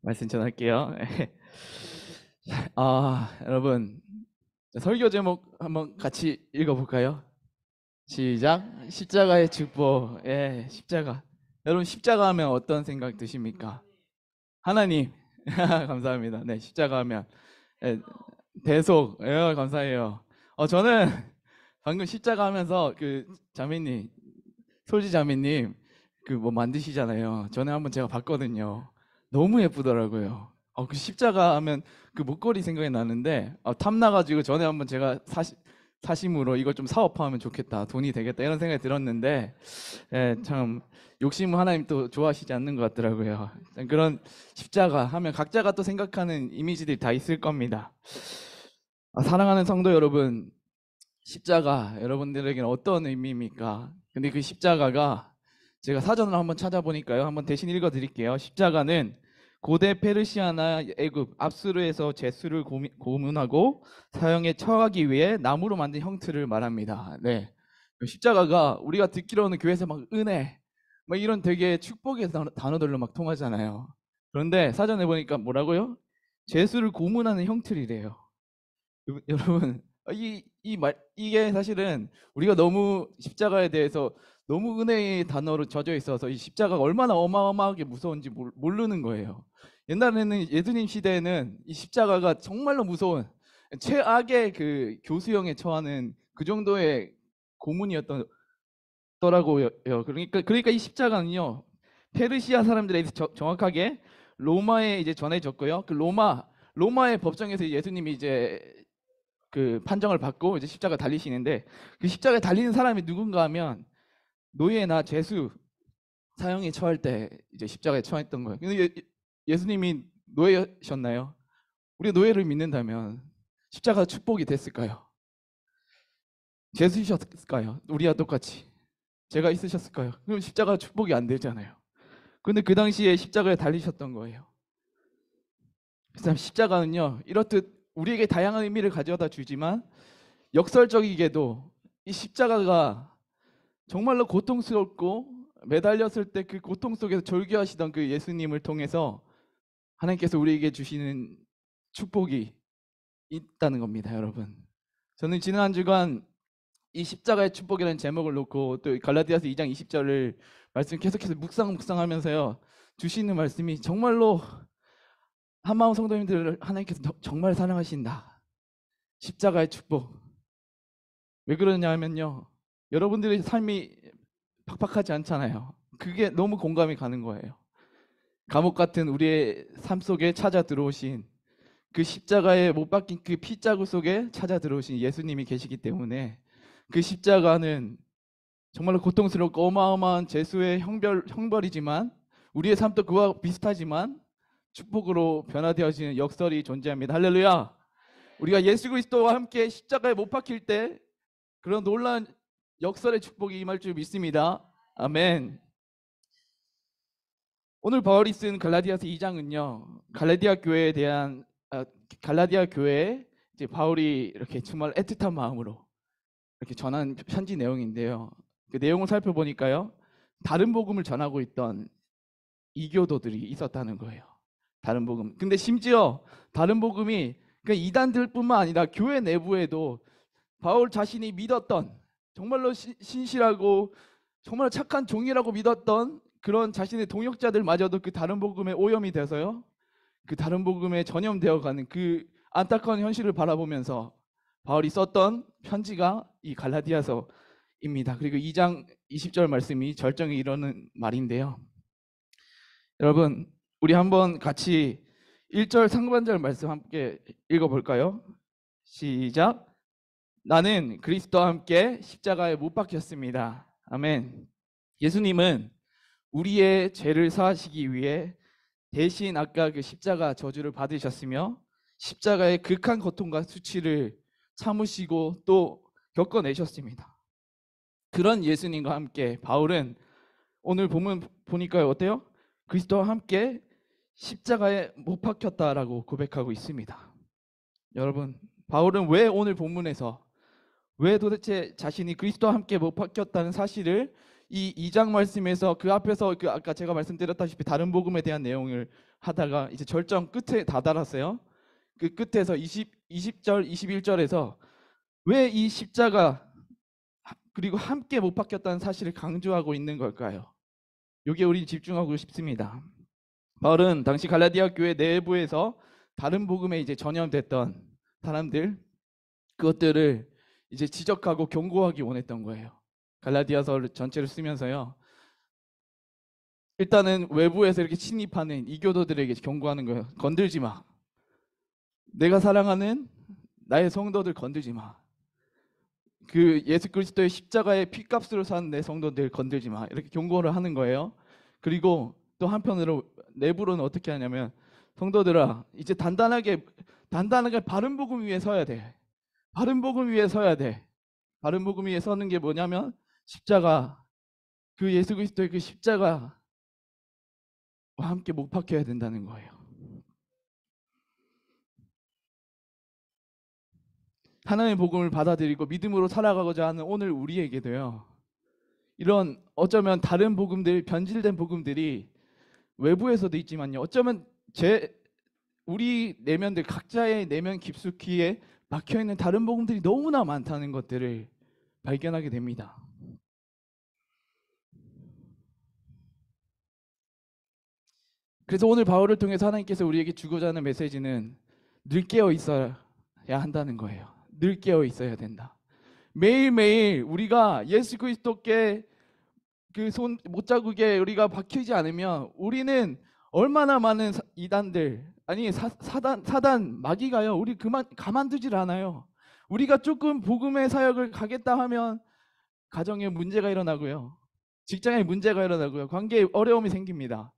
말씀 전할게요. 여러분 설교 제목 한번 같이 읽어볼까요? 시작. 십자가의 축복. 예, 십자가. 여러분 십자가 하면 어떤 생각 드십니까? 하나님. 감사합니다. 네, 십자가 하면 예, 대속. 예, 감사해요. 저는 방금 십자가 하면서 그 자매님, 솔지 자매님 그 뭐 만드시잖아요. 전에 한번 제가 봤거든요. 너무 예쁘더라고요. 그 십자가 하면 그 목걸이 생각이 나는데 탐나가지고 전에 한번 제가 사심으로 이걸 좀 사업화하면 좋겠다, 돈이 되겠다 이런 생각이 들었는데 참 욕심은 하나님 또 좋아하시지 않는 것 같더라고요. 그런 십자가 하면 각자가 또 생각하는 이미지들이 다 있을 겁니다. 사랑하는 성도 여러분, 십자가 여러분들에게는 어떤 의미입니까? 근데 그 십자가가 제가 사전을 한번 찾아보니까요. 한번 대신 읽어드릴게요. 십자가는 고대 페르시아나 애굽 압수르에서 제수를 고문하고 사형에 처하기 위해 나무로 만든 형틀을 말합니다. 네, 십자가가 우리가 듣기로는 교회에서 막 은혜, 막 이런 되게 축복의 단어들로 막 통하잖아요. 그런데 사전에 보니까 뭐라고요? 제수를 고문하는 형틀이래요. 여러분, 이게 사실은 우리가 너무 십자가에 대해서 너무 은혜의 단어로 젖어 있어서 이 십자가가 얼마나 어마어마하게 무서운지 모르는 거예요. 옛날에는 예수님 시대에는 이 십자가가 정말로 무서운 최악의 그 교수형에 처하는 그 정도의 고문이었던 더라고요. 그러니까 이 십자가는요, 페르시아 사람들에게 정확하게 로마에 이제 전해졌고요. 그 로마의 법정에서 예수님이 이제 그 판정을 받고 이제 십자가 달리시는데, 그 십자가에 달리는 사람이 누군가 하면 노예나 죄수 사형에 처할 때 이제 십자가에 처했던 거예요. 근데 예수님이 노예셨나요? 우리가 노예를 믿는다면 십자가 축복이 됐을까요? 죄수셨을까요? 우리와 똑같이 죄가 있으셨을까요? 그럼 십자가 축복이 안 되잖아요. 근데 그 당시에 십자가에 달리셨던 거예요. 그래서 십자가는요, 이렇듯 우리에게 다양한 의미를 가져다 주지만 역설적이게도 이 십자가가 정말로 고통스럽고 매달렸을 때 그 고통 속에서 절규하시던 그 예수님을 통해서 하나님께서 우리에게 주시는 축복이 있다는 겁니다, 여러분. 저는 지난 한 주간 이 십자가의 축복이라는 제목을 놓고 또 갈라디아서 2장 20절을 말씀 계속해서 묵상하면서요, 주시는 말씀이 정말로 한마음 성도님들을 하나님께서 정말 사랑하신다. 십자가의 축복. 왜 그러냐 하면요, 여러분들의 삶이 팍팍하지 않잖아요. 그게 너무 공감이 가는 거예요. 감옥 같은 우리의 삶 속에 찾아 들어오신, 그 십자가에 못 박힌 그 피자국 속에 찾아 들어오신 예수님이 계시기 때문에 그 십자가는 정말로 고통스럽고 어마어마한 죄수의 형벌이지만 우리의 삶도 그와 비슷하지만 축복으로 변화되어지는 역설이 존재합니다. 할렐루야. 우리가 예수 그리스도와 함께 십자가에 못 박힐 때 그런 놀라운 역설의 축복이 임할 줄 믿습니다. 아멘. 오늘 바울이 쓴 갈라디아서 2장은요, 갈라디아 교회에 이제 바울이 이렇게 정말 애틋한 마음으로 이렇게 전한 편지 내용인데요. 그 내용을 살펴보니까요, 다른 복음을 전하고 있던 이교도들이 있었다는 거예요. 다른 복음. 근데 심지어 다른 복음이 그 이단들뿐만 아니라 교회 내부에도 바울 자신이 믿었던, 정말로 신실하고 정말 착한 종이라고 믿었던 그런 자신의 동역자들마저도 그 다른 복음에 오염이 돼서요, 그 다른 복음에 전염되어가는 그 안타까운 현실을 바라보면서 바울이 썼던 편지가 이 갈라디아서입니다. 그리고 2장 20절 말씀이 절정에 이르는 말인데요. 여러분, 우리 한번 같이 1절 상반절 말씀 함께 읽어볼까요? 시작. 나는 그리스도와 함께 십자가에 못 박혔습니다. 아멘. 예수님은 우리의 죄를 사하시기 위해 대신 아까 그 십자가 저주를 받으셨으며 십자가의 극한 고통과 수치를 참으시고 또 겪어내셨습니다. 그런 예수님과 함께 바울은 오늘 보면 보니까 어때요? 그리스도와 함께 십자가에 못 박혔다라고 고백하고 있습니다. 여러분, 바울은 왜 오늘 본문에서 왜 도대체 자신이 그리스도와 함께 못 박혔다는 사실을 이 2장 말씀에서 그 앞에서 그 아까 제가 말씀드렸다시피 다른 복음에 대한 내용을 하다가 이제 절정 끝에 다다랐어요. 그 끝에서 20절, 21절에서 왜 이 십자가 그리고 함께 못 박혔다는 사실을 강조하고 있는 걸까요? 여기에 우리 집중하고 싶습니다. 바울은 당시 갈라디아 교회 내부에서 다른 복음에 이제 전염됐던 사람들 그것들을 이제 지적하고 경고하기 원했던 거예요. 갈라디아서 전체를 쓰면서요. 일단은 외부에서 이렇게 침입하는 이교도들에게 경고하는 거예요. 건들지 마. 내가 사랑하는 나의 성도들 건들지 마. 그 예수 그리스도의 십자가의 피값으로 산 내 성도들 건들지 마. 이렇게 경고를 하는 거예요. 그리고 또 한편으로 내부로는 어떻게 하냐면 성도들아 이제 단단하게 바른 복음 위에 서야 돼. 바른 복음 위에 서야 돼. 바른 복음 위에 서는 게 뭐냐면 십자가 그 예수 그리스도의 그 십자가와 함께 못 박혀야 된다는 거예요. 하나님의 복음을 받아들이고 믿음으로 살아가고자 하는 오늘 우리에게도요. 이런 어쩌면 다른 복음들, 변질된 복음들이 외부에서도 있지만요. 어쩌면 우리 내면들 각자의 내면 깊숙이에 막혀 있는 다른 복음들이 너무나 많다는 것들을 발견하게 됩니다. 그래서 오늘 바울을 통해서 하나님께서 우리에게 주고자 하는 메시지는 늘 깨어 있어야 한다는 거예요. 늘 깨어 있어야 된다. 매일매일 우리가 예수 그리스도께 그 손 못자국에 우리가 박히지 않으면 우리는 얼마나 많은 이단들 아니 사단 마귀가요 우리 가만두질 않아요. 우리가 조금 복음의 사역을 가겠다 하면 가정에 문제가 일어나고요. 직장에 문제가 일어나고요. 관계에 어려움이 생깁니다.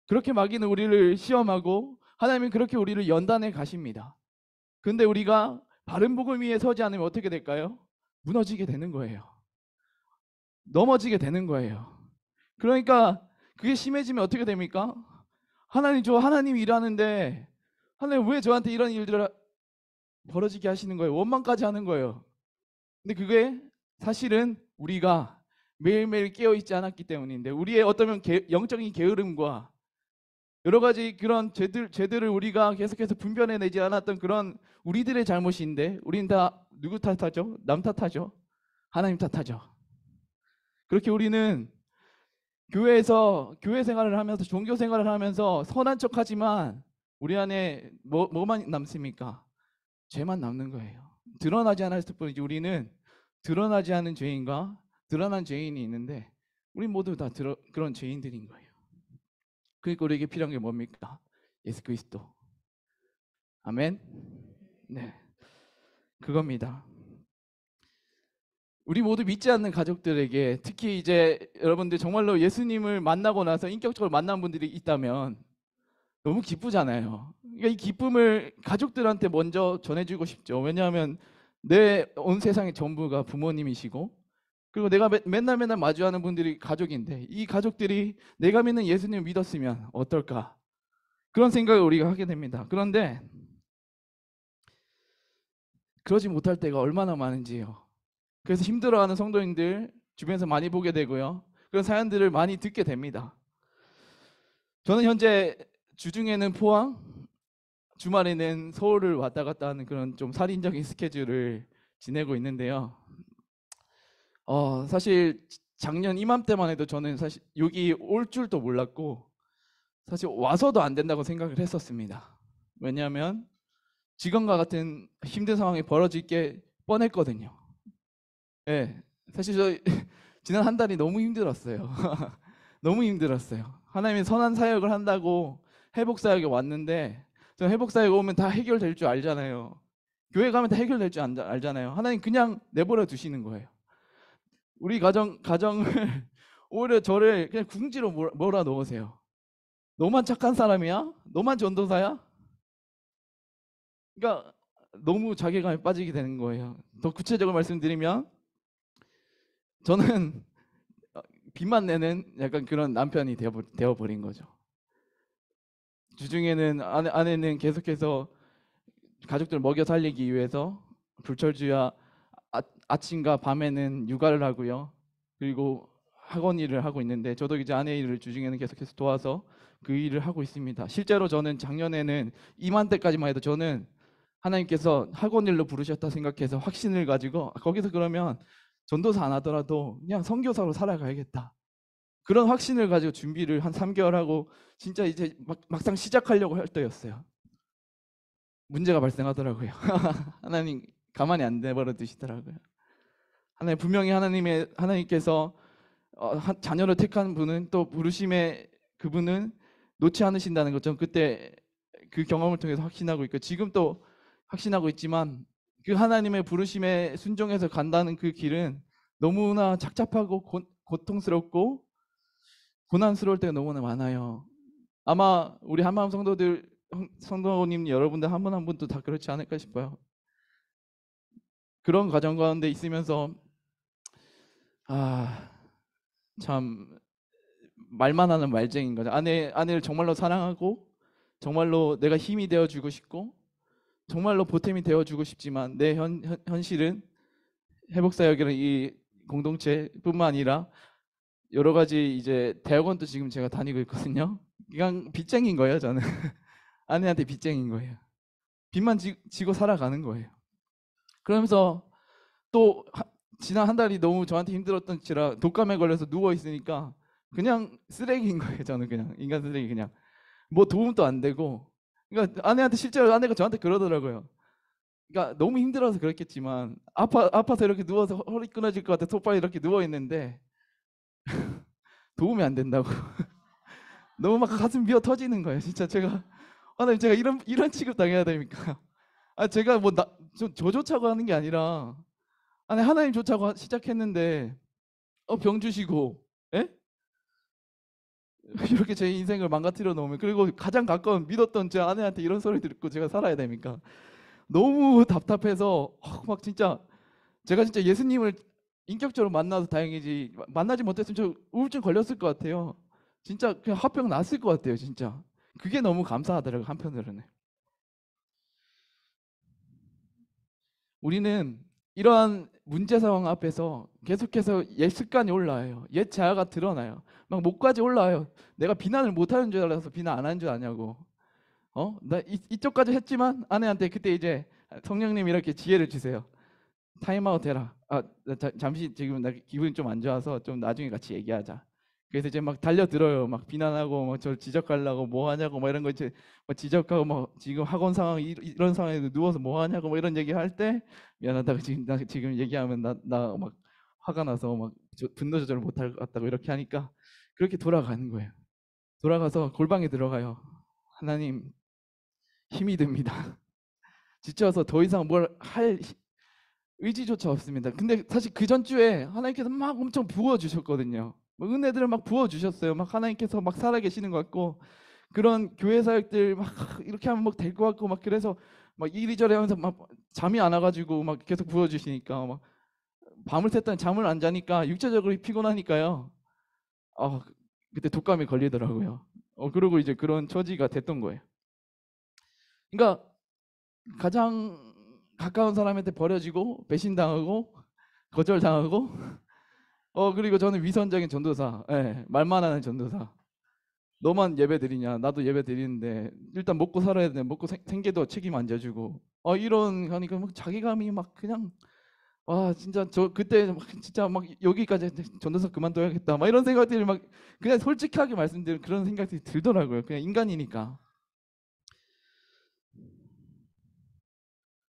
그렇게 마귀는 우리를 시험하고 하나님은 그렇게 우리를 연단해 가십니다. 그런데 우리가 바른 복음 위에 서지 않으면 어떻게 될까요? 무너지게 되는 거예요. 넘어지게 되는 거예요. 그러니까 그게 심해지면 어떻게 됩니까? 하나님 일하는데 하나님 왜 저한테 이런 일들을 벌어지게 하시는 거예요? 원망까지 하는 거예요. 근데 그게 사실은 우리가 매일매일 깨어있지 않았기 때문인데 우리의 어떤 영적인 게으름과 여러 가지 그런 죄들을 우리가 계속해서 분별해내지 않았던 그런 우리들의 잘못인데 우리는 다 누구 탓하죠? 남 탓하죠? 하나님 탓하죠. 그렇게 우리는 교회에서 교회 생활을 하면서 종교 생활을 하면서 선한 척하지만 우리 안에 뭐만 남습니까? 죄만 남는 거예요. 드러나지 않았을 뿐이지 우리는 드러나지 않은 죄인과 드러난 죄인이 있는데 우리 모두 다 그런 죄인들인 거예요. 그러니까 우리에게 필요한 게 뭡니까? 예수 그리스도. 아멘. 네, 그겁니다. 우리 모두 믿지 않는 가족들에게 특히 이제 여러분들 정말로 예수님을 만나고 나서 인격적으로 만난 분들이 있다면 너무 기쁘잖아요. 그러니까 이 기쁨을 가족들한테 먼저 전해주고 싶죠. 왜냐하면 내 온 세상의 전부가 부모님이시고 그리고 내가 맨날 마주하는 분들이 가족인데 이 가족들이 내가 믿는 예수님을 믿었으면 어떨까? 그런 생각을 우리가 하게 됩니다. 그런데 그러지 못할 때가 얼마나 많은지요. 그래서 힘들어하는 성도님들 주변에서 많이 보게 되고요. 그런 사연들을 많이 듣게 됩니다. 저는 현재 주중에는 포항, 주말에는 서울을 왔다 갔다 하는 그런 좀 살인적인 스케줄을 지내고 있는데요. 사실 작년 이맘때만 해도 저는 사실 여기 올 줄도 몰랐고 사실 와서도 안 된다고 생각을 했었습니다. 왜냐하면 지금과 같은 힘든 상황이 벌어질 게 뻔했거든요. 네, 사실 저 지난 한 달이 너무 힘들었어요. 너무 힘들었어요. 하나님이 선한 사역을 한다고 회복 사역에 왔는데 저 회복 사역에 오면 다 해결될 줄 알잖아요. 교회 가면 다 해결될 줄 알잖아요. 하나님 그냥 내버려 두시는 거예요. 우리 가정을 오히려 저를 그냥 궁지로 몰아 넣으세요. 너만 착한 사람이야? 너만 전도사야? 그러니까 너무 자괴감에 빠지게 되는 거예요. 더 구체적으로 말씀드리면 저는 빚만 내는 약간 그런 남편이 되어버린 거죠. 주중에는 아내는 계속해서 가족들 먹여 살리기 위해서 불철주야 아침과 밤에는 육아를 하고요. 그리고 학원 일을 하고 있는데 저도 이제 아내 일을 주중에는 계속해서 도와서 그 일을 하고 있습니다. 실제로 저는 작년에는 이맘때까지만 해도 저는 하나님께서 학원 일로 부르셨다 생각해서 확신을 가지고 거기서 그러면 전도사 안 하더라도 그냥 선교사로 살아가야겠다. 그런 확신을 가지고 준비를 한 3개월 하고 진짜 이제 막상 시작하려고 할 때였어요. 문제가 발생하더라고요. 하나님 가만히 안 내버려 두시더라고요. 하나님 분명히 하나님께서 자녀를 택한 분은 또 부르심의 그분은 놓지 않으신다는 것. 전 그때 그 경험을 통해서 확신하고 있고 지금 또 확신하고 있지만 그 하나님의 부르심에 순종해서 간다는 그 길은 너무나 착잡하고 고통스럽고 고난스러울 때가 너무나 많아요. 아마 우리 한마음 성도님 여러분들 한 분 한 분도 다 그렇지 않을까 싶어요. 그런 과정 가운데 있으면서 참 말만 하는 말쟁인 거죠. 아내를 정말로 사랑하고 정말로 내가 힘이 되어주고 싶고 정말로 보탬이 되어주고 싶지만 내 현실은 회복사역이라는 이 공동체뿐만 아니라 여러 가지 이제 대학원도 지금 제가 다니고 있거든요. 그냥 빚쟁인 거예요, 저는. 아내한테 빚쟁인 거예요. 빚만 지고 살아가는 거예요. 그러면서 또 지난 한 달이 너무 저한테 힘들었던지라 독감에 걸려서 누워 있으니까 그냥 쓰레기인 거예요. 저는 그냥 인간 쓰레기 그냥 뭐 도움도 안 되고. 그러니까 아내한테 실제로 아내가 저한테 그러더라고요. 그러니까 너무 힘들어서 그렇겠지만 아파서 이렇게 누워서 허리 끊어질 것 같아 소파에 이렇게 누워 있는데 도움이 안 된다고. 너무 막 가슴 미어 터지는 거예요. 진짜 제가 하나님 제가 이런 취급 당해야 됩니까? 제가 뭐 저조차고 하는 게 아니라 아니 하나님 좋자고 시작했는데 병 주시고 예? 이렇게 제 인생을 망가뜨려 놓으면 그리고 가장 가까운 믿었던 제 아내한테 이런 소리 듣고 제가 살아야 됩니까? 너무 답답해서 막 진짜 제가 진짜 예수님을 인격적으로 만나서 다행이지 만나지 못했으면 저 우울증 걸렸을 것 같아요. 진짜 그냥 화병 났을 것 같아요. 진짜 그게 너무 감사하더라고요. 한편으로는 우리는 이러한 문제 상황 앞에서 계속해서 옛 습관이 올라와요. 옛 자아가 드러나요. 막 목까지 올라와요. 내가 비난을 못하는 줄 알아서 비난 안 하는 줄 아냐고. 나 이쪽까지 했지만 아내한테 그때 이제 성령님 이렇게 지혜를 주세요. 타임아웃 해라. 잠시 지금 나 기분이 좀 안 좋아서 좀 나중에 같이 얘기하자. 그래서 이제 막 달려들어요. 막 비난하고 막 저를 지적하려고 뭐 하냐고 막 이런 거 이제 막 지적하고 막 지금 학원 상황 이런 상황에 누워서 뭐 하냐고 뭐 이런 얘기 할 때 미안하다고 나 지금 얘기하면 나 막 화가 나서 막 분노 조절을 못할 것 같다고 이렇게 하니까 그렇게 돌아가는 거예요. 돌아가서 골방에 들어가요. 하나님 힘이 듭니다. 지쳐서 더 이상 뭘 할 의지조차 없습니다. 근데 사실 그 전주에 하나님께서 막 엄청 부어주셨거든요. 은혜들을 막 부어주셨어요. 막 하나님께서 막 살아계시는 것 같고 그런 교회 사역들 막 이렇게 하면 막 될 것 같고 막 그래서 막 이리저리 하면서 막 잠이 안 와가지고 막 계속 부어주시니까 막 밤을 샜더니 잠을 안 자니까 육체적으로 피곤하니까요. 그때 독감이 걸리더라고요. 그리고 이제 그런 처지가 됐던 거예요. 그러니까 가장 가까운 사람한테 버려지고 배신당하고 거절당하고 그리고 저는 위선적인 전도사, 말만 하는 전도사. 너만 예배 드리냐? 나도 예배 드리는데 일단 먹고 살아야 돼. 먹고 생계도 책임 안 져주고. 이런 하니까 막 자기감이 막 그냥 와 진짜 저 그때 막 진짜 막 여기까지 전도사 그만둬야겠다. 막 이런 생각들이 막 그냥 솔직하게 말씀드리면 그런 생각들이 들더라고요. 그냥 인간이니까.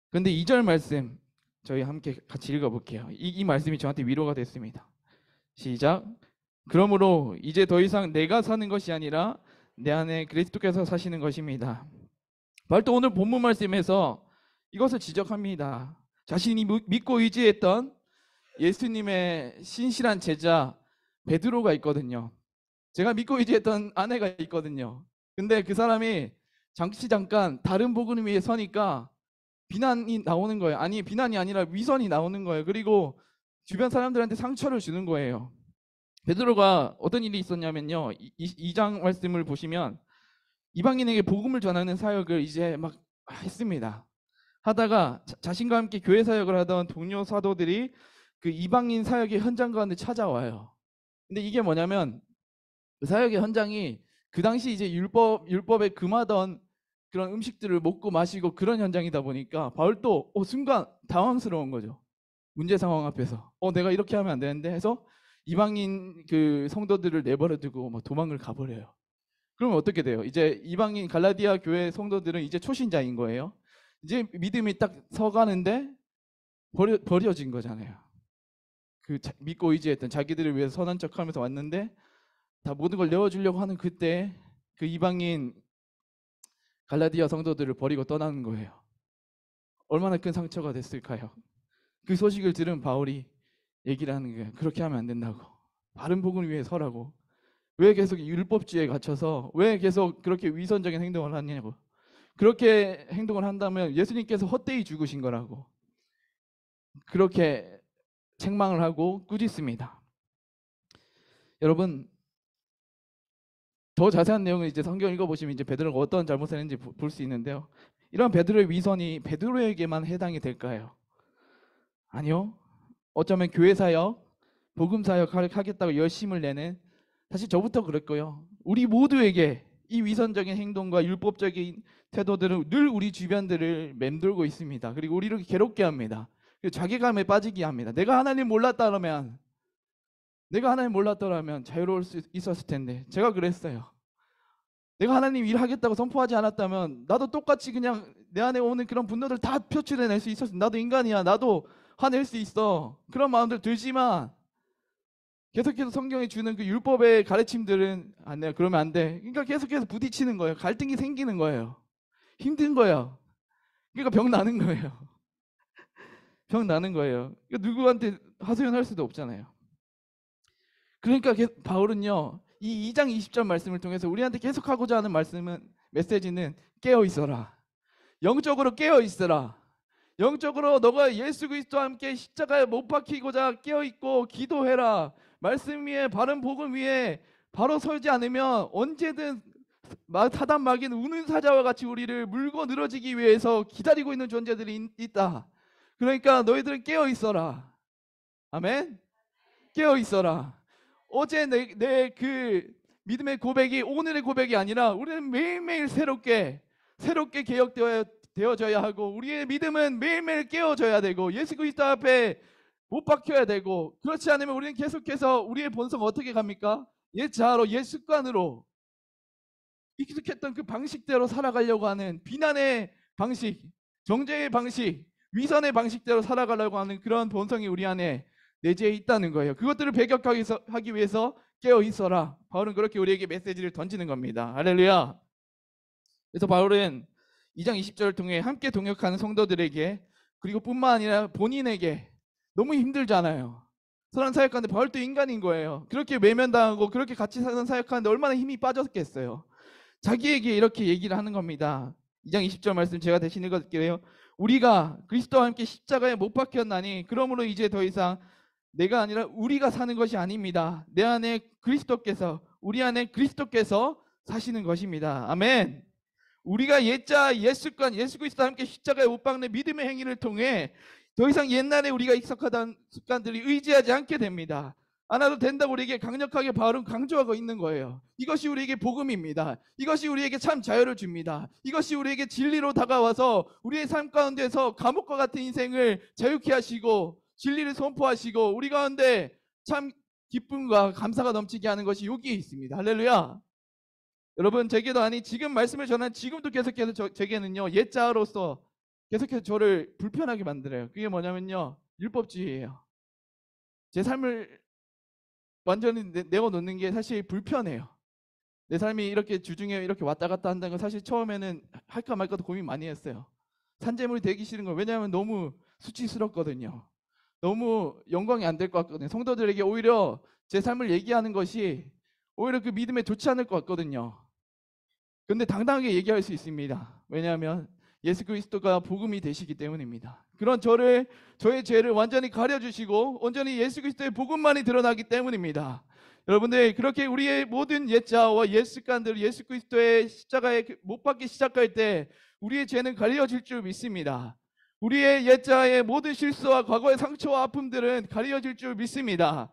근데 2절 말씀 저희 함께 같이 읽어볼게요. 이 말씀이 저한테 위로가 됐습니다. 시작. 그러므로 이제 더 이상 내가 사는 것이 아니라 내 안에 그리스도께서 사시는 것입니다. 바로 또 오늘 본문 말씀에서 이것을 지적합니다. 자신이 믿고 의지했던 예수님의 신실한 제자 베드로가 있거든요. 제가 믿고 의지했던 아내가 있거든요. 근데 그 사람이 잠깐 다른 복음 위에 서니까 비난이 나오는 거예요. 아니 비난이 아니라 위선이 나오는 거예요. 그리고 주변 사람들한테 상처를 주는 거예요. 베드로가 어떤 일이 있었냐면요. 2장 말씀을 보시면 이방인에게 복음을 전하는 사역을 이제 막 했습니다. 하다가 자신과 함께 교회 사역을 하던 동료 사도들이 그 이방인 사역의 현장 가운데 찾아와요. 근데 이게 뭐냐면 그 사역의 현장이 그 당시 이제 율법에 금하던 그런 음식들을 먹고 마시고 그런 현장이다 보니까 바울도 순간 당황스러운 거죠. 문제 상황 앞에서 내가 이렇게 하면 안 되는데 해서 이방인 그 성도들을 내버려두고 막 도망을 가버려요. 그러면 어떻게 돼요? 이제 이방인 갈라디아 교회 성도들은 이제 초신자인 거예요. 이제 믿음이 딱 서가는데 버려진 거잖아요. 그 믿고 의지했던 자기들을 위해서 선한 척하면서 왔는데 다 모든 걸 내어주려고 하는 그때 그 이방인 갈라디아 성도들을 버리고 떠나는 거예요. 얼마나 큰 상처가 됐을까요? 그 소식을 들은 바울이 얘기를 하는 거예요. 그렇게 하면 안 된다고. 바른 복음을 위해 서라고. 왜 계속 율법주의에 갇혀서 왜 계속 그렇게 위선적인 행동을 하냐고. 그렇게 행동을 한다면 예수님께서 헛되이 죽으신 거라고. 그렇게 책망을 하고 꾸짖습니다. 여러분, 더 자세한 내용은 이제 성경 읽어보시면 이제 베드로가 어떤 잘못을 했는지 볼 수 있는데요. 이런 베드로의 위선이 베드로에게만 해당이 될까요? 아니요. 어쩌면 교회 사역, 복음 사역 하겠다고 열심을 내는, 사실 저부터 그랬고요. 우리 모두에게 이 위선적인 행동과 율법적인 태도들은 늘 우리 주변들을 맴돌고 있습니다. 그리고 우리를 괴롭게 합니다. 자괴감에 빠지게 합니다. 내가 하나님 몰랐다면 자유로울 수 있었을 텐데. 제가 그랬어요. 내가 하나님 일하겠다고 선포하지 않았다면 나도 똑같이 그냥 내 안에 오는 그런 분노들 다 표출해낼 수 있었어. 나도 인간이야. 나도 화낼 수 있어. 그런 마음들 들지만 계속해서 성경이 주는 그 율법의 가르침들은 안 돼. 그러면 안 돼. 그러니까 계속해서 부딪히는 거예요. 갈등이 생기는 거예요. 힘든 거예요. 그러니까 병 나는 거예요. 병 나는 거예요. 그러니까 누구한테 하소연할 수도 없잖아요. 그러니까 바울은요, 이 2장 20절 말씀을 통해서 우리한테 계속하고자 하는 메시지는 깨어 있어라. 영적으로 깨어 있어라. 영적으로 너가 예수 그리스도와 함께 십자가에 못 박히고자 깨어 있고 기도해라. 말씀 위에, 바른 복음 위에 바로 서지 않으면 언제든 사단 마귀는 우는 사자와 같이 우리를 물고 늘어지기 위해서 기다리고 있는 존재들이 있다. 그러니까 너희들은 깨어 있어라. 아멘. 깨어 있어라. 어제 내 그 믿음의 고백이 오늘의 고백이 아니라 우리는 매일매일 새롭게 개혁되어져야 하고, 우리의 믿음은 매일매일 깨어져야 되고, 예수 그리스도 앞에 못 박혀야 되고, 그렇지 않으면 우리는 계속해서 우리의 본성 어떻게 갑니까? 옛 자아로, 옛 습관으로 익숙했던 그 방식대로 살아가려고 하는, 비난의 방식, 정죄의 방식, 위선의 방식대로 살아가려고 하는 그런 본성이 우리 안에 내재해 있다는 거예요. 그것들을 배격하기 위해서 깨어 있어라. 바울은 그렇게 우리에게 메시지를 던지는 겁니다. 할렐루야. 그래서 바울은 2장 20절을 통해 함께 동역하는 성도들에게, 그리고 뿐만 아니라 본인에게, 너무 힘들잖아요. 선한 사역하는데 바울도 인간인 거예요. 그렇게 외면당하고 그렇게 같이 사는 사역하는데 얼마나 힘이 빠졌겠어요. 자기에게 이렇게 얘기를 하는 겁니다. 2장 20절 말씀 제가 대신 읽어드릴게요. 우리가 그리스도와 함께 십자가에 못 박혔나니 그러므로 이제 더 이상 내가 아니라 우리가 사는 것이 아닙니다. 내 안에 그리스도께서, 우리 안에 그리스도께서 사시는 것입니다. 아멘. 우리가 옛 습관, 예수 그리스도와 함께 십자가에 못 박는 믿음의 행위를 통해 더 이상 옛날에 우리가 익숙하던 습관들이 의지하지 않게 됩니다. 안 해도 된다고 우리에게 강력하게 바울은 강조하고 있는 거예요. 이것이 우리에게 복음입니다. 이것이 우리에게 참 자유를 줍니다. 이것이 우리에게 진리로 다가와서 우리의 삶 가운데서 감옥과 같은 인생을 자유케 하시고 진리를 선포하시고 우리 가운데 참 기쁨과 감사가 넘치게 하는 것이 여기에 있습니다. 할렐루야. 여러분, 제게도 아니 지금 말씀을 전한 지금도 계속해서 제게는요, 옛 자아로서 계속해서 저를 불편하게 만들어요. 그게 뭐냐면요, 율법주의예요. 제 삶을 완전히 내어놓는 게 사실 불편해요. 내 삶이 이렇게 주중에 이렇게 왔다 갔다 한다는 건 사실 처음에는 할까 말까도 고민 많이 했어요. 산재물이 되기 싫은 거. 왜냐하면 너무 수치스럽거든요. 너무 영광이 안 될 것 같거든요. 성도들에게 오히려 제 삶을 얘기하는 것이 오히려 그 믿음에 좋지 않을 것 같거든요. 근데 당당하게 얘기할 수 있습니다. 왜냐하면 예수 그리스도가 복음이 되시기 때문입니다. 그런 저의 죄를 완전히 가려주시고 온전히 예수 그리스도의 복음만이 드러나기 때문입니다. 여러분들, 그렇게 우리의 모든 옛 자아와 옛 습관들, 예수 그리스도의 십자가에 못 박기 시작할 때 우리의 죄는 가려질 줄 믿습니다. 우리의 옛 자아의 모든 실수와 과거의 상처와 아픔들은 가려질 줄 믿습니다.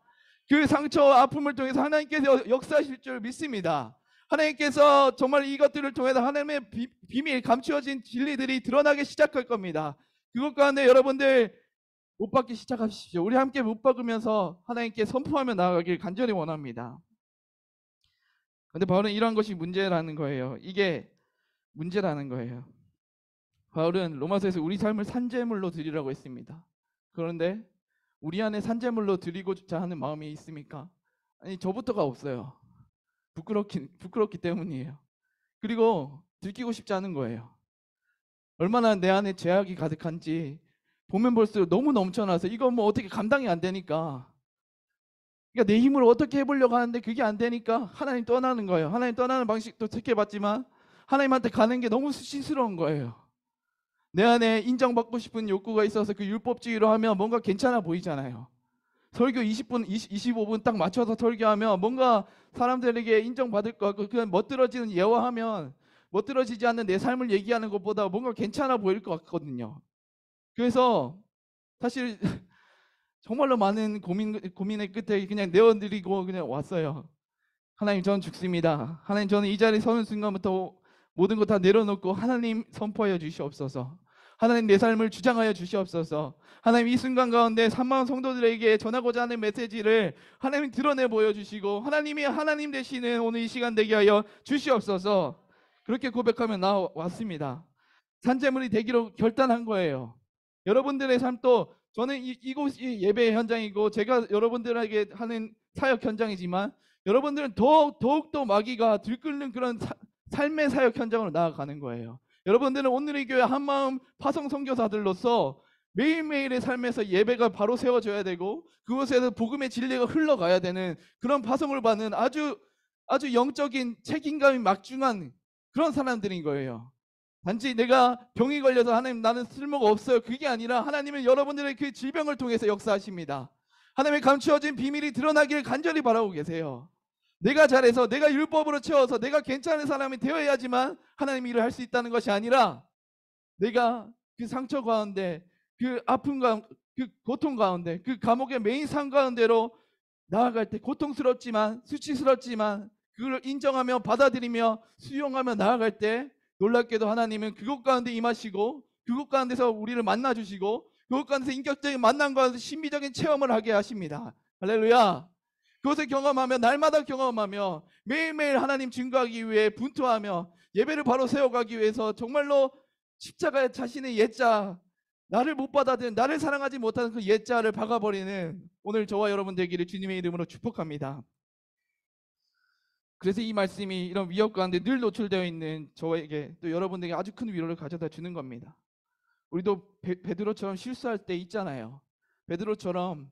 그 상처와 아픔을 통해서 하나님께서 역사하실 줄 믿습니다. 하나님께서 정말 이것들을 통해서 하나님의 비밀, 감추어진 진리들이 드러나기 시작할 겁니다. 그것 가운데 여러분들 못 박기 시작하십시오. 우리 함께 못 박으면서 하나님께 선포하며 나아가길 간절히 원합니다. 그런데 바울은 이러한 것이 문제라는 거예요. 이게 문제라는 거예요. 바울은 로마서에서 우리 삶을 산제물로 드리라고 했습니다. 그런데 우리 안에 산제물로 드리고자 하는 마음이 있습니까? 아니, 저부터가 없어요. 부끄럽기 때문이에요. 그리고 들키고 싶지 않은 거예요. 얼마나 내 안에 죄악이 가득한지 보면 볼수록 너무 넘쳐나서 이거 뭐 어떻게 감당이 안 되니까, 그러니까 내 힘으로 어떻게 해보려고 하는데 그게 안 되니까 하나님 떠나는 거예요. 하나님 떠나는 방식도 택해봤지만 하나님한테 가는 게 너무 수치스러운 거예요. 내 안에 인정받고 싶은 욕구가 있어서 그 율법주의로 하면 뭔가 괜찮아 보이잖아요. 설교 20분, 25분 딱 맞춰서 설교하면 뭔가 사람들에게 인정받을 것 같고, 그냥 멋들어지는 예화하면 멋들어지지 않는 내 삶을 얘기하는 것보다 뭔가 괜찮아 보일 것 같거든요. 그래서 사실 정말로 많은 고민의 끝에 그냥 내어드리고 그냥 왔어요. 하나님, 저는 죽습니다. 하나님, 저는 이 자리에 서는 순간부터 모든 것 다 내려놓고 하나님 선포하여 주시옵소서. 하나님, 내 삶을 주장하여 주시옵소서. 하나님, 이 순간 가운데 3만 성도들에게 전하고자 하는 메시지를 하나님 드러내 보여주시고 하나님이 하나님 되시는 오늘 이 시간 되게 하여 주시옵소서. 그렇게 고백하며 나왔습니다. 산제물이 되기로 결단한 거예요. 여러분들의 삶도, 저는 이곳이 예배 현장이고 제가 여러분들에게 하는 사역 현장이지만 여러분들은 더욱더 마귀가 들끓는 그런 삶의 사역 현장으로 나아가는 거예요. 여러분들은 오늘의 교회 한마음 파송 선교사들로서 매일매일의 삶에서 예배가 바로 세워져야 되고 그곳에서 복음의 진리가 흘러가야 되는 그런 파송을 받는 아주 영적인 책임감이 막중한 그런 사람들인 거예요. 단지 내가 병이 걸려서 하나님 나는 쓸모가 없어요, 그게 아니라 하나님은 여러분들의 그 질병을 통해서 역사하십니다. 하나님의 감추어진 비밀이 드러나기를 간절히 바라고 계세요. 내가 잘해서 내가 율법으로 채워서 내가 괜찮은 사람이 되어야지만 하나님 일을 할 수 있다는 것이 아니라, 내가 그 상처 가운데, 그 아픔 가운데, 그 고통 가운데, 그 감옥의 메인 상 가운데로 나아갈 때 고통스럽지만 수치스럽지만 그걸 인정하며 받아들이며 수용하며 나아갈 때 놀랍게도 하나님은 그곳 가운데 임하시고 그곳 가운데서 우리를 만나주시고 그곳 가운데서 인격적인 만남 가운데 신비적인 체험을 하게 하십니다. 할렐루야. 그것을 경험하며 날마다 경험하며 매일매일 하나님 증거하기 위해 분투하며 예배를 바로 세워가기 위해서 정말로 십자가에 자신의 옛자, 나를 못 받아들이는, 나를 사랑하지 못하는 그 옛자를 박아버리는 오늘 저와 여러분 되기를 주님의 이름으로 축복합니다. 그래서 이 말씀이 이런 위협 가운데 늘 노출되어 있는 저에게 또 여러분들에게 아주 큰 위로를 가져다 주는 겁니다. 우리도 베드로처럼 실수할 때 있잖아요. 베드로처럼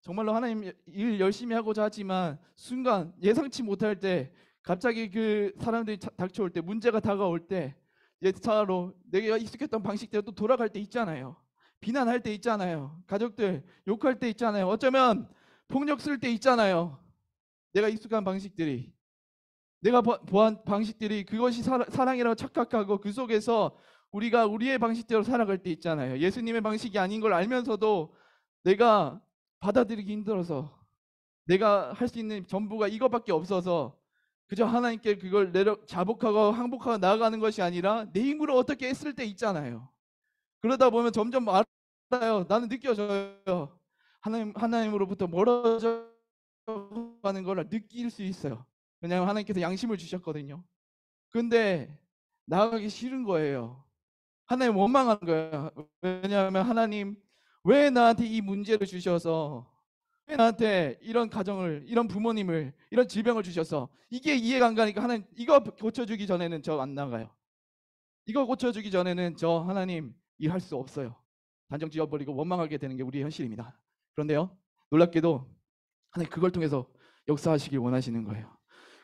정말로 하나님 일 열심히 하고자 하지만 순간 예상치 못할 때 갑자기 그 사람들이 닥쳐올 때, 문제가 다가올 때 옛사로 내가 익숙했던 방식대로 또 돌아갈 때 있잖아요. 비난할 때 있잖아요. 가족들 욕할 때 있잖아요. 어쩌면 폭력 쓸 때 있잖아요. 내가 익숙한 방식들이, 내가 보한 방식들이 그것이 사랑이라고 착각하고 그 속에서 우리가 우리의 방식대로 살아갈 때 있잖아요. 예수님의 방식이 아닌 걸 알면서도 내가 받아들이기 힘들어서, 내가 할 수 있는 전부가 이것밖에 없어서 그저 하나님께 그걸 자복하고 항복하고 나아가는 것이 아니라 내 힘으로 어떻게 했을 때 있잖아요. 그러다 보면 점점 알아요. 나는 느껴져요. 하나님으로부터 멀어져 가는 걸 느낄 수 있어요. 왜냐하면 하나님께서 양심을 주셨거든요. 근데 나아가기 싫은 거예요. 하나님 원망하는 거예요. 왜냐하면 하나님 왜 나한테 이 문제를 주셔서, 왜 나한테 이런 가정을, 이런 부모님을, 이런 질병을 주셔서, 이게 이해가 안 가니까 하나님 이거 고쳐주기 전에는 저 안 나가요. 이거 고쳐주기 전에는 저 하나님 일할 수 없어요. 단정 지어버리고 원망하게 되는 게 우리의 현실입니다. 그런데요, 놀랍게도 하나님 그걸 통해서 역사하시길 원하시는 거예요.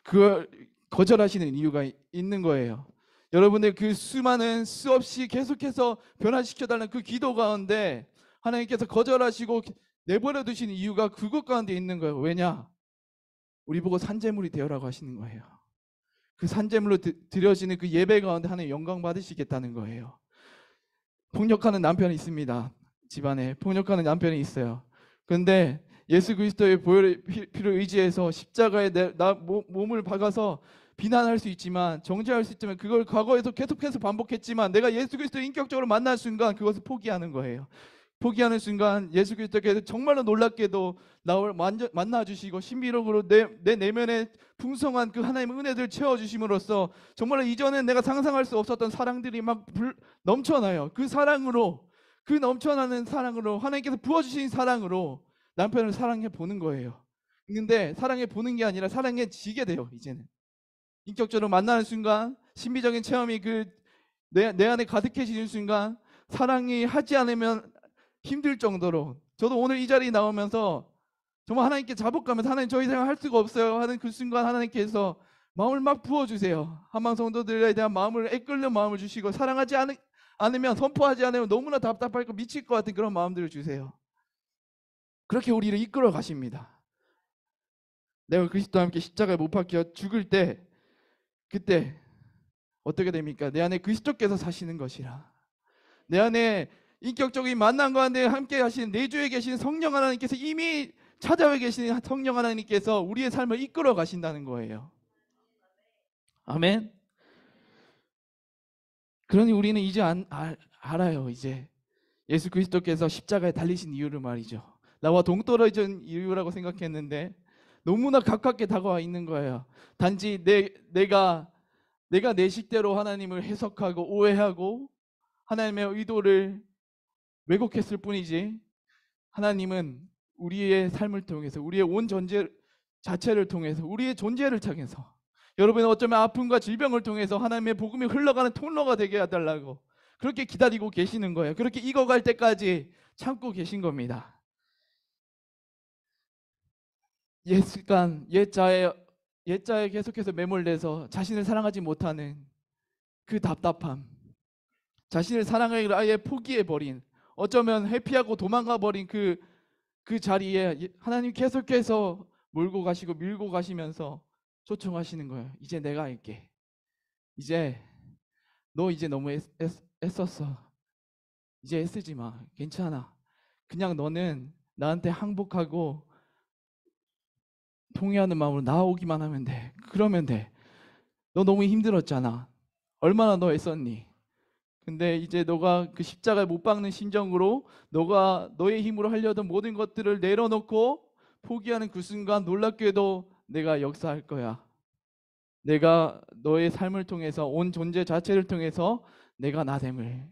그걸 거절하시는 이유가 있는 거예요. 여러분들 그 수없이 계속해서 변화시켜달라는 그 기도 가운데 하나님께서 거절하시고 내버려 두시는 이유가 그것 가운데 있는 거예요. 왜냐? 우리 보고 산제물이 되어라고 하시는 거예요. 그 산제물로 드려지는 그 예배 가운데 하나님 영광 받으시겠다는 거예요. 폭력하는 남편이 있습니다. 집안에 폭력하는 남편이 있어요. 그런데 예수 그리스도의 보혈의 피를 의지해서 십자가에 몸을 박아서 비난할 수 있지만, 정죄할 수 있지만, 그걸 과거에서 계속해서 반복했지만 내가 예수 그리스도를 인격적으로 만날 순간 그것을 포기하는 거예요. 포기하는 순간 예수 그리스도께서 정말로 놀랍게도 나를 만나주시고 신비력으로 내 내면에 풍성한 그 하나님의 은혜들을 채워주심으로써 정말로 이전에 내가 상상할 수 없었던 사랑들이 막 넘쳐나요. 그 사랑으로, 그 넘쳐나는 사랑으로, 하나님께서 부어주신 사랑으로 남편을 사랑해 보는 거예요. 근데 사랑해 보는 게 아니라 사랑해 지게 돼요. 이제는 인격적으로 만나는 순간, 신비적인 체험이 내 안에 가득해지는 순간, 사랑이 하지 않으면 힘들 정도로, 저도 오늘 이 자리에 나오면서 정말 하나님께 자복하면서 하나님 저 이상 할 수가 없어요 하는 그 순간 하나님께서 마음을 막 부어주세요. 한방 성도들에 대한 마음을, 애끓는 마음을 주시고, 사랑하지 않으면, 선포하지 않으면 너무나 답답할 거 미칠 것 같은 그런 마음들을 주세요. 그렇게 우리를 이끌어 가십니다. 내가 그리스도와 함께 십자가에 못 박혀 죽을 때, 그때 어떻게 됩니까? 내 안에 그리스도께서 사시는 것이라. 내 안에 인격적인 만남과 함께 하시는 내주에 계신 성령 하나님께서, 이미 찾아와 계시는 성령 하나님께서 우리의 삶을 이끌어 가신다는 거예요. 아멘. 그러니 우리는 이제 알아요. 이제 예수 그리스도께서 십자가에 달리신 이유를 말이죠. 나와 동떨어진 이유라고 생각했는데 너무나 가깝게 다가와 있는 거예요. 단지 내가 내 식대로 하나님을 해석하고 오해하고 하나님의 의도를 왜곡했을 뿐이지, 하나님은 우리의 삶을 통해서, 우리의 온 존재 자체를 통해서, 우리의 존재를 통해서, 여러분은 어쩌면 아픔과 질병을 통해서 하나님의 복음이 흘러가는 통로가 되게 해달라고 그렇게 기다리고 계시는 거예요. 그렇게 익어갈 때까지 참고 계신 겁니다. 옛자에 계속해서 매몰돼서 자신을 사랑하지 못하는 그 답답함, 자신을 사랑하기를 아예 포기해버린, 어쩌면 회피하고 도망가버린 그 자리에 하나님 계속해서 몰고 가시고 밀고 가시면서 초청하시는 거예요. 이제 내가 할게. 이제 너 이제 너무 애썼어. 이제 애쓰지 마. 괜찮아. 그냥 너는 나한테 항복하고 동의하는 마음으로 나오기만 하면 돼. 그러면 돼. 너 너무 힘들었잖아. 얼마나 너 애썼니? 근데 이제 너가 그 십자가에 못 박는 심정으로 너가 너의 힘으로 하려던 모든 것들을 내려놓고 포기하는 그 순간, 놀랍게도 내가 역사할 거야. 내가 너의 삶을 통해서, 온 존재 자체를 통해서 내가 나됨을,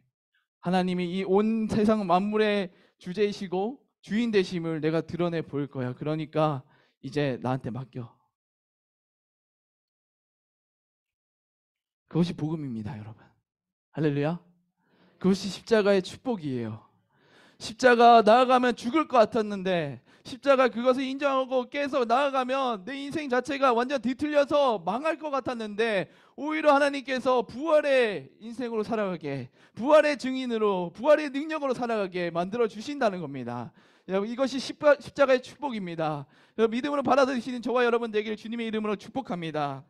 하나님이 이 온 세상 만물의 주제이시고 주인 되심을 내가 드러내 보일 거야. 그러니까 이제 나한테 맡겨. 그것이 복음입니다, 여러분. 할렐루야. 그것이 십자가의 축복이에요. 십자가 나아가면 죽을 것 같았는데, 십자가 그것을 인정하고 깨서 나아가면 내 인생 자체가 완전 뒤틀려서 망할 것 같았는데, 오히려 하나님께서 부활의 인생으로 살아가게, 부활의 증인으로, 부활의 능력으로 살아가게 만들어 주신다는 겁니다. 여러분, 이것이 십자가의 축복입니다. 여러분, 믿음으로 받아들이시는 저와 여러분 되기를 주님의 이름으로 축복합니다.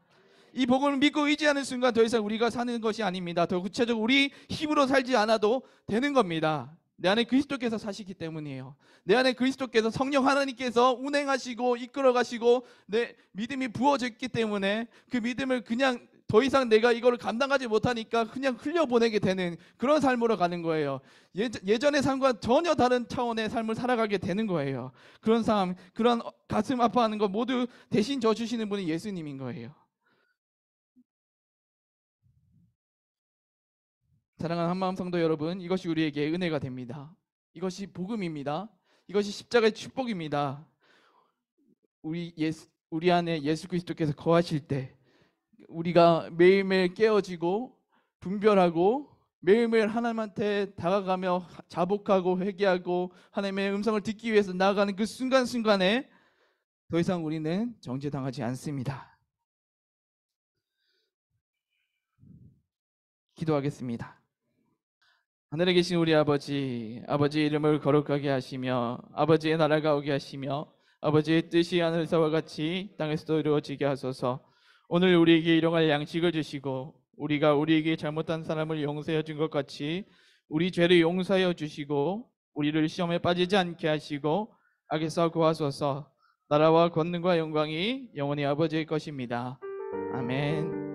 이 복음을 믿고 의지하는 순간 더 이상 우리가 사는 것이 아닙니다. 더 구체적으로 우리 힘으로 살지 않아도 되는 겁니다. 내 안에 그리스도께서 사시기 때문이에요. 내 안에 그리스도께서, 성령 하나님께서 운행하시고 이끌어 가시고 내 믿음이 부어졌기 때문에, 그 믿음을 그냥 더 이상 내가 이거를 감당하지 못하니까 그냥 흘려보내게 되는 그런 삶으로 가는 거예요. 예전의 삶과 전혀 다른 차원의 삶을 살아가게 되는 거예요. 그런 삶, 그런 가슴 아파하는 거 모두 대신 져주시는 분이 예수님인 거예요. 사랑하는 한마음 성도 여러분, 이것이 우리에게 은혜가 됩니다. 이것이 복음입니다. 이것이 십자가의 축복입니다. 우리 안에 예수 그리스도께서 거하실 때 우리가 매일매일 깨어지고 분별하고 매일매일 하나님한테 다가가며 자복하고 회개하고 하나님의 음성을 듣기 위해서 나아가는 그 순간순간에 더 이상 우리는 정죄당하지 않습니다. 기도하겠습니다. 하늘에 계신 우리 아버지, 아버지의 이름을 거룩하게 하시며 아버지의 나라가 오게 하시며 아버지의 뜻이 하늘에서와 같이 땅에서도 이루어지게 하소서. 오늘 우리에게 일용할 양식을 주시고 우리가 우리에게 잘못한 사람을 용서해 준 것 같이 우리 죄를 용서하여 주시고 우리를 시험에 빠지지 않게 하시고 악에서 구하소서. 나라와 권능과 영광이 영원히 아버지의 것입니다. 아멘.